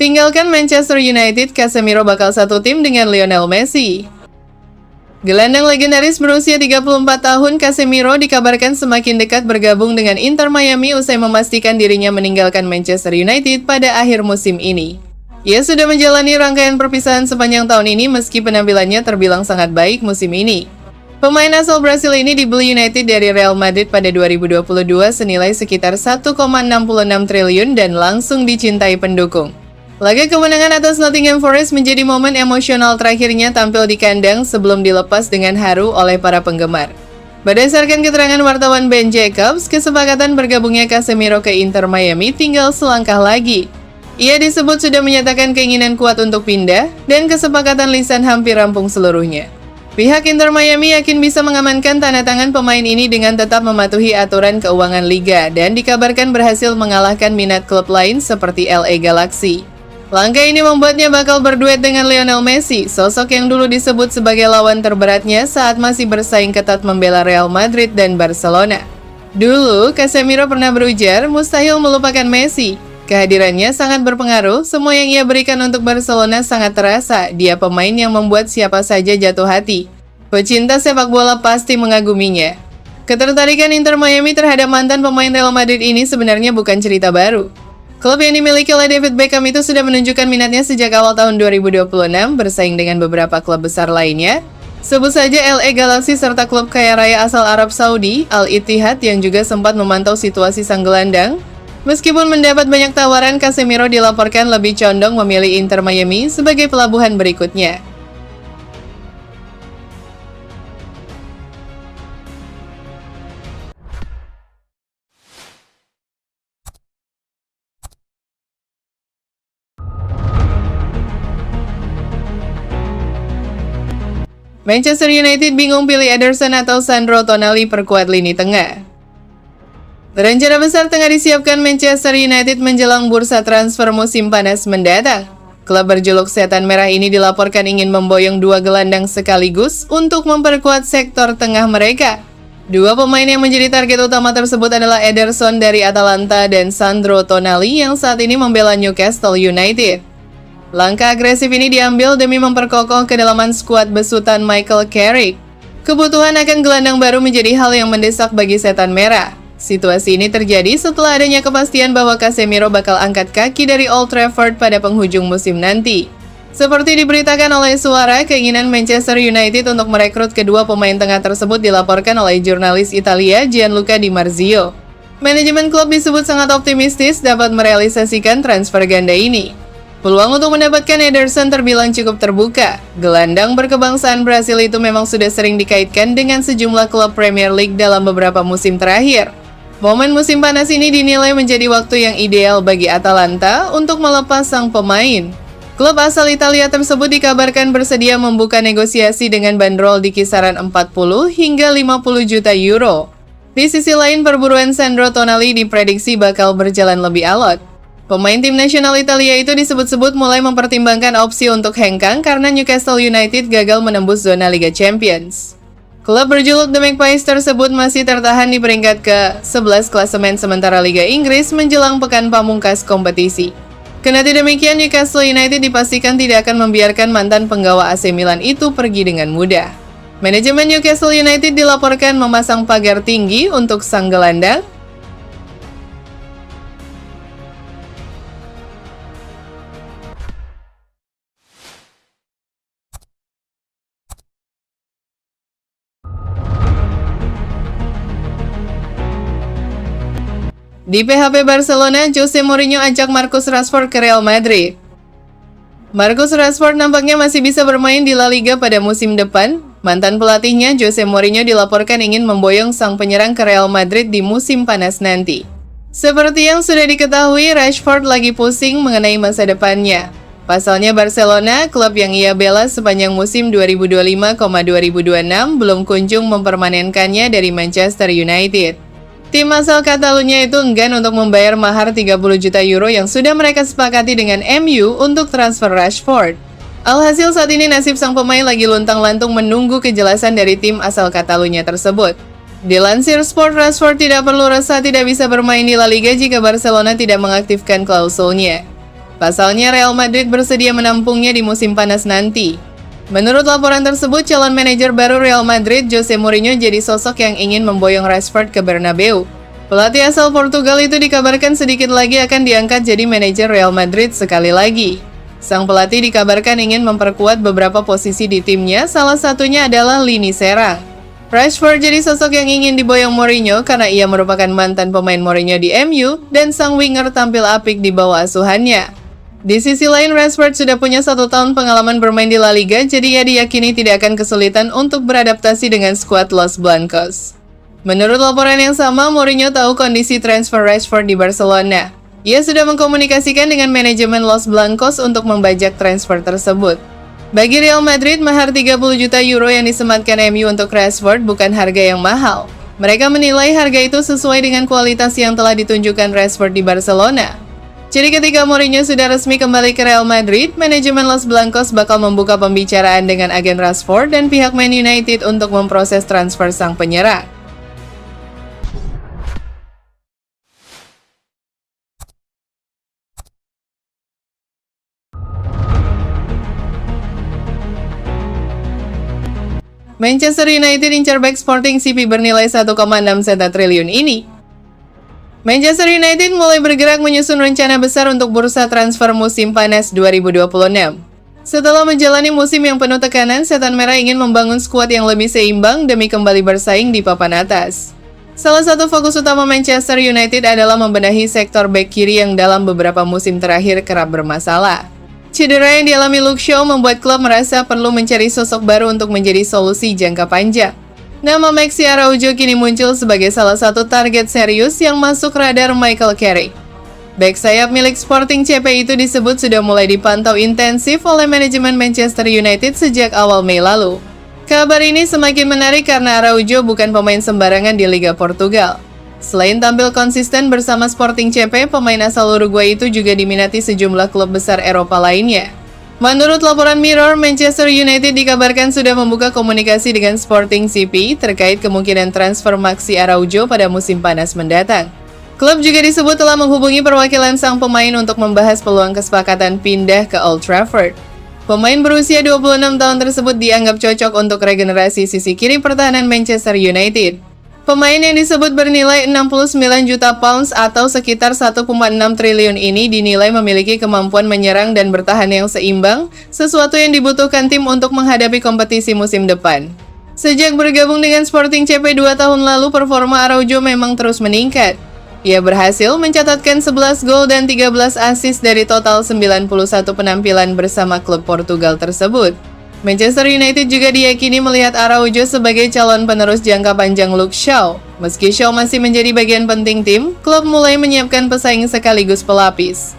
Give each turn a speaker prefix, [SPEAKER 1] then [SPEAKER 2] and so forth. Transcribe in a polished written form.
[SPEAKER 1] Tinggalkan Manchester United, Casemiro bakal satu tim dengan Lionel Messi. Gelandang legendaris berusia 34 tahun Casemiro dikabarkan semakin dekat bergabung dengan Inter Miami usai memastikan dirinya meninggalkan Manchester United pada akhir musim ini. Ia sudah menjalani rangkaian perpisahan sepanjang tahun ini meski penampilannya terbilang sangat baik musim ini. Pemain asal Brasil ini dibeli United dari Real Madrid pada 2022 senilai sekitar 1,66 triliun dan langsung dicintai pendukung. Laga kemenangan atas Nottingham Forest menjadi momen emosional terakhirnya tampil di kandang sebelum dilepas dengan haru oleh para penggemar. Berdasarkan keterangan wartawan Ben Jacobs, kesepakatan bergabungnya Casemiro ke Inter Miami tinggal selangkah lagi. Ia disebut sudah menyatakan keinginan kuat untuk pindah dan kesepakatan lisan hampir rampung seluruhnya. Pihak Inter Miami yakin bisa mengamankan tanda tangan pemain ini dengan tetap mematuhi aturan keuangan liga dan dikabarkan berhasil mengalahkan minat klub lain seperti LA Galaxy. Langkah ini membuatnya bakal berduet dengan Lionel Messi, sosok yang dulu disebut sebagai lawan terberatnya saat masih bersaing ketat membela Real Madrid dan Barcelona. Dulu, Casemiro pernah berujar mustahil melupakan Messi. Kehadirannya sangat berpengaruh, semua yang ia berikan untuk Barcelona sangat terasa, dia pemain yang membuat siapa saja jatuh hati. Pecinta sepak bola pasti mengaguminya. Ketertarikan Inter Miami terhadap mantan pemain Real Madrid ini sebenarnya bukan cerita baru. Klub yang dimiliki oleh David Beckham itu sudah menunjukkan minatnya sejak awal tahun 2026, bersaing dengan beberapa klub besar lainnya. Sebut saja LA Galaxy serta klub kaya raya asal Arab Saudi, Al Ittihad yang juga sempat memantau situasi sang gelandang. Meskipun mendapat banyak tawaran, Casemiro dilaporkan lebih condong memilih Inter Miami sebagai pelabuhan berikutnya. Manchester United bingung pilih Ederson atau Sandro Tonali perkuat lini tengah. Rencana besar tengah disiapkan Manchester United menjelang bursa transfer musim panas mendatang. Klub berjuluk Setan Merah ini dilaporkan ingin memboyong dua gelandang sekaligus untuk memperkuat sektor tengah mereka. Dua pemain yang menjadi target utama tersebut adalah Ederson dari Atalanta dan Sandro Tonali yang saat ini membela Newcastle United. Langkah agresif ini diambil demi memperkokoh kedalaman skuad besutan Michael Carrick. Kebutuhan akan gelandang baru menjadi hal yang mendesak bagi Setan Merah. Situasi ini terjadi setelah adanya kepastian bahwa Casemiro bakal angkat kaki dari Old Trafford pada penghujung musim nanti. Seperti diberitakan oleh Suara, keinginan Manchester United untuk merekrut kedua pemain tengah tersebut dilaporkan oleh jurnalis Italia Gianluca Di Marzio. Manajemen klub disebut sangat optimistis dapat merealisasikan transfer ganda ini. Peluang untuk mendapatkan Ederson terbilang cukup terbuka. Gelandang berkebangsaan Brasil itu memang sudah sering dikaitkan dengan sejumlah klub Premier League dalam beberapa musim terakhir. Momen musim panas ini dinilai menjadi waktu yang ideal bagi Atalanta untuk melepas sang pemain. Klub asal Italia tersebut dikabarkan bersedia membuka negosiasi dengan bandrol di kisaran 40 hingga 50 juta euro. Di sisi lain, perburuan Sandro Tonali diprediksi bakal berjalan lebih alot. Pemain tim nasional Italia itu disebut-sebut mulai mempertimbangkan opsi untuk hengkang karena Newcastle United gagal menembus zona Liga Champions. Klub berjuluk The Magpies tersebut masih tertahan di peringkat ke-11 klasemen sementara Liga Inggris menjelang pekan pamungkas kompetisi. Kendati demikian, Newcastle United dipastikan tidak akan membiarkan mantan penggawa AC Milan itu pergi dengan mudah. Manajemen Newcastle United dilaporkan memasang pagar tinggi untuk sang gelandang. Di PHP Barcelona, Jose Mourinho ajak Marcus Rashford ke Real Madrid. Marcus Rashford nampaknya masih bisa bermain di La Liga pada musim depan. Mantan pelatihnya, Jose Mourinho, dilaporkan ingin memboyong sang penyerang ke Real Madrid di musim panas nanti. Seperti yang sudah diketahui, Rashford lagi pusing mengenai masa depannya. Pasalnya Barcelona, klub yang ia bela sepanjang musim 2025-2026, belum kunjung mempermanenkannya dari Manchester United. Tim asal Catalunya itu enggan untuk membayar mahar 30 juta euro yang sudah mereka sepakati dengan MU untuk transfer Rashford. Alhasil saat ini nasib sang pemain lagi luntang-lantung menunggu kejelasan dari tim asal Catalunya tersebut. Dilansir Sport, Rashford tidak perlu resah tidak bisa bermain di La Liga jika Barcelona tidak mengaktifkan klausulnya. Pasalnya, Real Madrid bersedia menampungnya di musim panas nanti. Menurut laporan tersebut, calon manajer baru Real Madrid, Jose Mourinho, jadi sosok yang ingin memboyong Rashford ke Bernabeu. Pelatih asal Portugal itu dikabarkan sedikit lagi akan diangkat jadi manajer Real Madrid sekali lagi. Sang pelatih dikabarkan ingin memperkuat beberapa posisi di timnya, salah satunya adalah lini serang. Rashford jadi sosok yang ingin diboyong Mourinho karena ia merupakan mantan pemain Mourinho di MU dan sang winger tampil apik di bawah asuhannya. Di sisi lain, Rashford sudah punya 1 tahun pengalaman bermain di La Liga, jadi ia diyakini tidak akan kesulitan untuk beradaptasi dengan skuad Los Blancos. Menurut laporan yang sama, Mourinho tahu kondisi transfer Rashford di Barcelona. Ia sudah mengkomunikasikan dengan manajemen Los Blancos untuk membajak transfer tersebut. Bagi Real Madrid, mahar 30 juta euro yang disematkan MU untuk Rashford bukan harga yang mahal. Mereka menilai harga itu sesuai dengan kualitas yang telah ditunjukkan Rashford di Barcelona. Jadi ketika Mourinho sudah resmi kembali ke Real Madrid, manajemen Los Blancos bakal membuka pembicaraan dengan agen Rashford dan pihak Man United untuk memproses transfer sang penyerang. Manchester United incar bek Sporting CP bernilai 1,6 triliun ini. Manchester United mulai bergerak menyusun rencana besar untuk bursa transfer musim panas 2026. Setelah menjalani musim yang penuh tekanan, Setan Merah ingin membangun skuad yang lebih seimbang demi kembali bersaing di papan atas. Salah satu fokus utama Manchester United adalah membenahi sektor bek kiri yang dalam beberapa musim terakhir kerap bermasalah. Cedera yang dialami Luke Shaw membuat klub merasa perlu mencari sosok baru untuk menjadi solusi jangka panjang. Nama Maxi Araujo kini muncul sebagai salah satu target serius yang masuk radar Michael Carrick. Bek sayap milik Sporting CP itu disebut sudah mulai dipantau intensif oleh manajemen Manchester United sejak awal Mei lalu. Kabar ini semakin menarik karena Araujo bukan pemain sembarangan di Liga Portugal. Selain tampil konsisten bersama Sporting CP, pemain asal Uruguay itu juga diminati sejumlah klub besar Eropa lainnya. Menurut laporan Mirror, Manchester United dikabarkan sudah membuka komunikasi dengan Sporting CP terkait kemungkinan transfer Maxi Araujo pada musim panas mendatang. Klub juga disebut telah menghubungi perwakilan sang pemain untuk membahas peluang kesepakatan pindah ke Old Trafford. Pemain berusia 26 tahun tersebut dianggap cocok untuk regenerasi sisi kiri pertahanan Manchester United. Pemain yang disebut bernilai 69 juta pounds atau sekitar 1,6 triliun ini dinilai memiliki kemampuan menyerang dan bertahan yang seimbang, sesuatu yang dibutuhkan tim untuk menghadapi kompetisi musim depan. Sejak bergabung dengan Sporting CP 2 tahun lalu, performa Araujo memang terus meningkat. Ia berhasil mencatatkan 11 gol dan 13 assist dari total 91 penampilan bersama klub Portugal tersebut. Manchester United juga diyakini melihat Araujo sebagai calon penerus jangka panjang Luke Shaw. Meski Shaw masih menjadi bagian penting tim, klub mulai menyiapkan pesaing sekaligus pelapis.